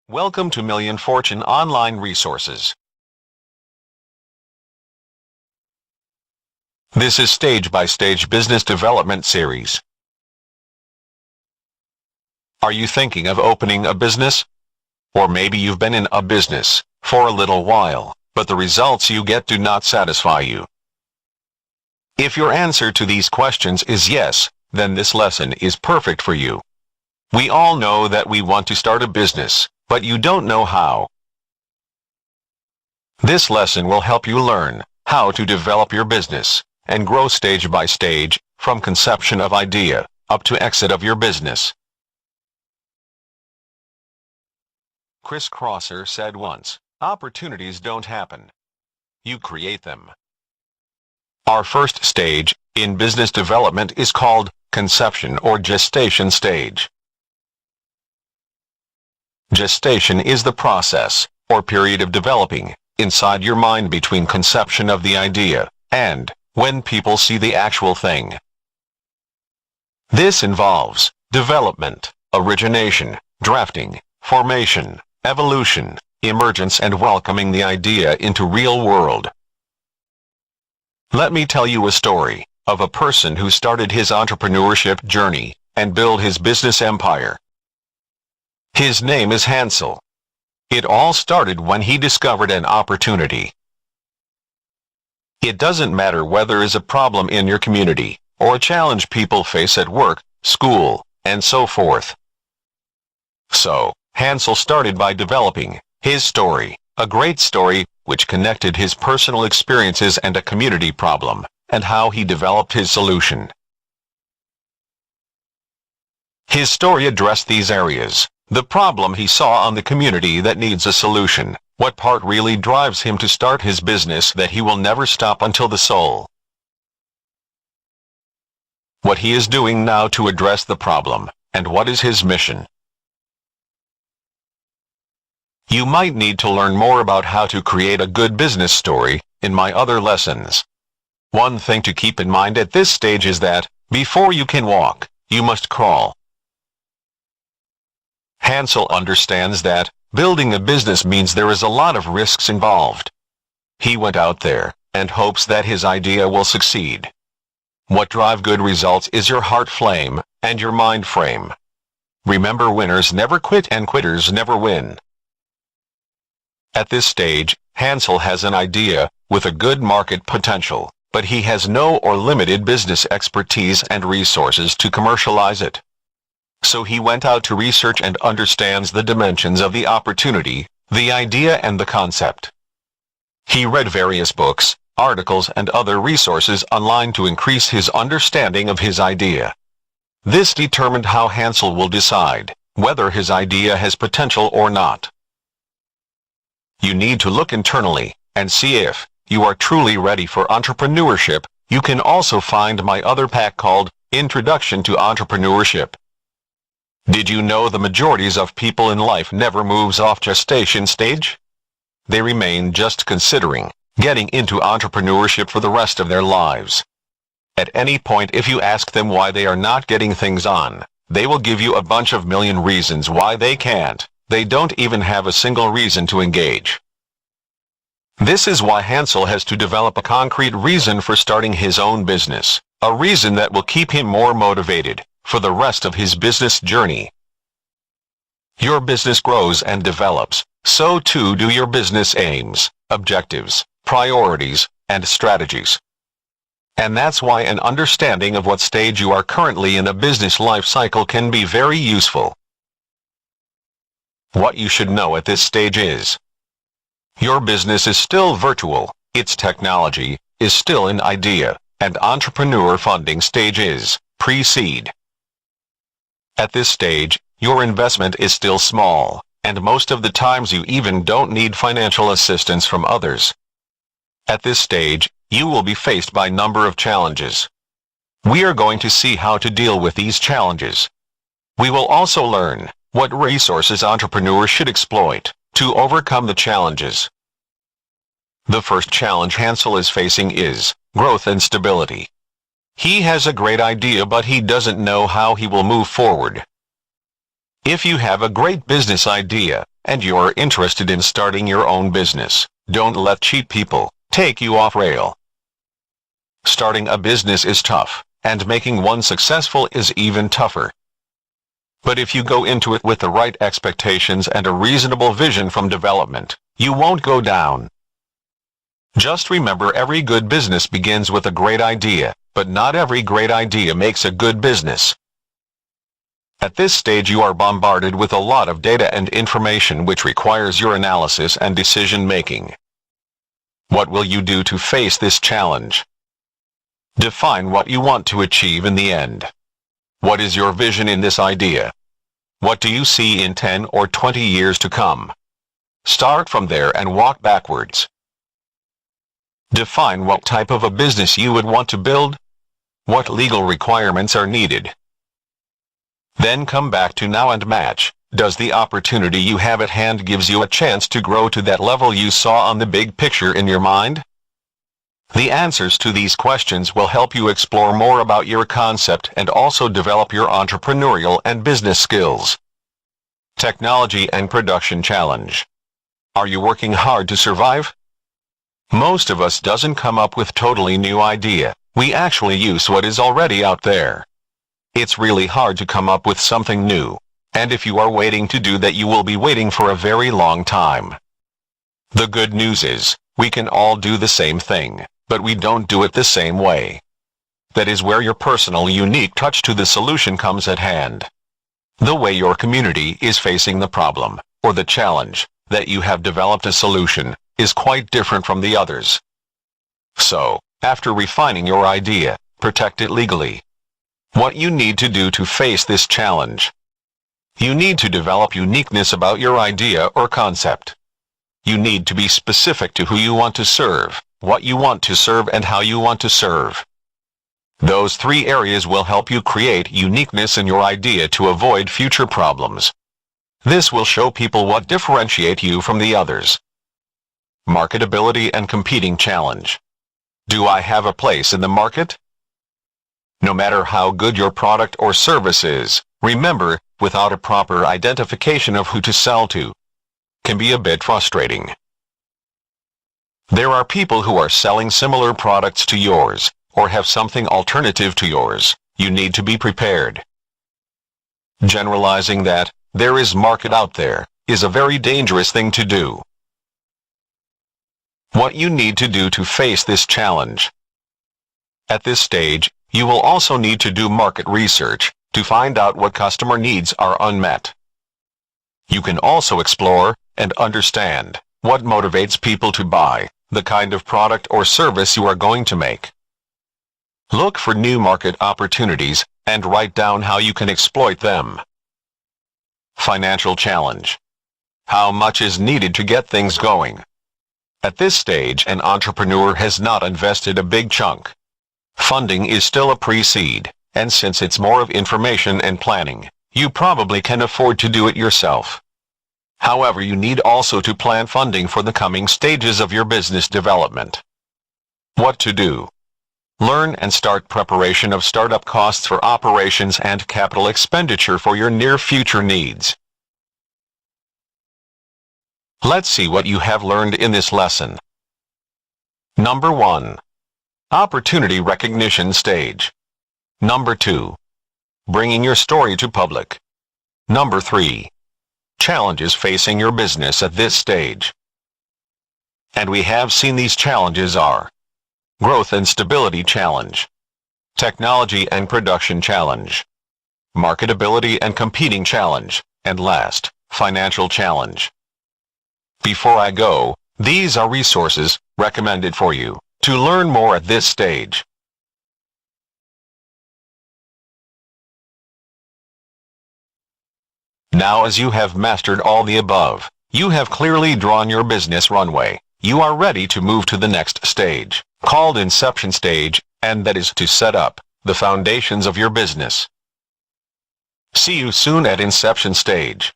Welcome to Million Fortune Online Resources. This is stage-by-stage business development series. Are you thinking of opening a business? Or maybe you've been in a business for a little while, but the results you get do not satisfy you. If your answer to these questions is yes, then this lesson is perfect for you. We all know that we want to start a business, but you don't know how. This lesson will help you learn how to develop your business and grow stage by stage, from conception of idea up to exit of your business. Chris Crosser said once, "Opportunities don't happen. You create them." Our first stage in business development is called conception or gestation stage. Gestation is the process, or period of developing, inside your mind between conception of the idea, and when people see the actual thing. This involves development, origination, drafting, formation, evolution, emergence and welcoming the idea into real world. Let me tell you a story of a person who started his entrepreneurship journey and built his business empire. His name is Hansel. It all started when he discovered an opportunity. It doesn't matter whether is a problem in your community, or a challenge people face at work, school, and so forth. So, Hansel started by developing his story, a great story, which connected his personal experiences and a community problem, and how he developed his solution. His story addressed these areas: the problem he saw on the community that needs a solution, what part really drives him to start his business that he will never stop until the soul, what he is doing now to address the problem, and what is his mission. You might need to learn more about how to create a good business story in my other lessons. One thing to keep in mind at this stage is that, before you can walk, you must crawl. Hansel understands that building a business means there is a lot of risks involved. He went out there and hopes that his idea will succeed. What drive good results is your heart flame and your mind frame. Remember, winners never quit and quitters never win. At this stage, Hansel has an idea with a good market potential, but he has no or limited business expertise and resources to commercialize it. So he went out to research and understands the dimensions of the opportunity, the idea and the concept. He read various books, articles and other resources online to increase his understanding of his idea. This determined how Hansel will decide whether his idea has potential or not. You need to look internally and see if you are truly ready for entrepreneurship. You can also find my other pack called Introduction to Entrepreneurship. Did you know the majorities of people in life never moves off gestation stage? They remain just considering getting into entrepreneurship for the rest of their lives. At any point, if you ask them why they are not getting things on, they will give you a bunch of million reasons why they can't. They don't even have a single reason to engage. This is why Hansel has to develop a concrete reason for starting his own business, a reason that will keep him more motivated for the rest of his business journey. Your business grows and develops, so too do your business aims, objectives, priorities, and strategies. And that's why an understanding of what stage you are currently in a business life cycle can be very useful. What you should know at this stage is: your business is still virtual, its technology is still an idea, and entrepreneur funding stage is pre-seed. At this stage, your investment is still small, and most of the times you even don't need financial assistance from others. At this stage, you will be faced by a number of challenges. We are going to see how to deal with these challenges. We will also learn what resources entrepreneurs should exploit to overcome the challenges. The first challenge Hansel is facing is growth and stability. He has a great idea, but he doesn't know how he will move forward. If you have a great business idea and you're interested in starting your own business, don't let cheap people take you off rail. Starting a business is tough, and making one successful is even tougher. But if you go into it with the right expectations and a reasonable vision from development, you won't go down. Just remember, every good business begins with a great idea, but not every great idea makes a good business. At this stage you are bombarded with a lot of data and information which requires your analysis and decision-making. What will you do to face this challenge? Define what you want to achieve in the end. What is your vision in this idea? What do you see in 10 or 20 years to come? Start from there and walk backwards. Define what type of a business you would want to build. What legal requirements are needed? Then come back to now and match. Does the opportunity you have at hand gives you a chance to grow to that level you saw on the big picture in your mind? The answers to these questions will help you explore more about your concept and also develop your entrepreneurial and business skills. Technology and Production Challenge. Are you working hard to survive? Most of us doesn't come up with totally new idea. We actually use what is already out there. It's really hard to come up with something new, and if you are waiting to do that, you will be waiting for a very long time. The good news is, we can all do the same thing, but we don't do it the same way. That is where your personal unique touch to the solution comes at hand. The way your community is facing the problem, or the challenge, that you have developed a solution, is quite different from the others. So, after refining your idea, protect it legally. What you need to do to face this challenge. You need to develop uniqueness about your idea or concept. You need to be specific to who you want to serve, what you want to serve, and how you want to serve. Those three areas will help you create uniqueness in your idea to avoid future problems. This will show people what differentiates you from the others. Marketability and Competing Challenge. Do I have a place in the market? No matter how good your product or service is, remember, without a proper identification of who to sell to, can be a bit frustrating. There are people who are selling similar products to yours, or have something alternative to yours. You need to be prepared. Generalizing that there is market out there is a very dangerous thing to do. What you need to do to face this challenge. At this stage, you will also need to do market research to find out what customer needs are unmet. You can also explore and understand what motivates people to buy the kind of product or service you are going to make. Look for new market opportunities and write down how you can exploit them. Financial challenge. How much is needed to get things going? At this stage, an entrepreneur has not invested a big chunk. Funding is still a pre-seed, and since it's more of information and planning, you probably can afford to do it yourself. However, you need also to plan funding for the coming stages of your business development. What to do? Learn and start preparation of startup costs for operations and capital expenditure for your near future needs. Let's see what you have learned in this lesson. Number 1. Opportunity Recognition Stage. Number 2. Bringing your story to public. Number 3. Challenges facing your business at this stage. And we have seen these challenges are Growth and Stability Challenge, Technology and Production Challenge, Marketability and Competing Challenge, and last, Financial Challenge. Before I go, these are resources recommended for you to learn more at this stage. Now, as you have mastered all the above, you have clearly drawn your business runway. You are ready to move to the next stage, called Inception Stage, and that is to set up the foundations of your business. See you soon at Inception Stage.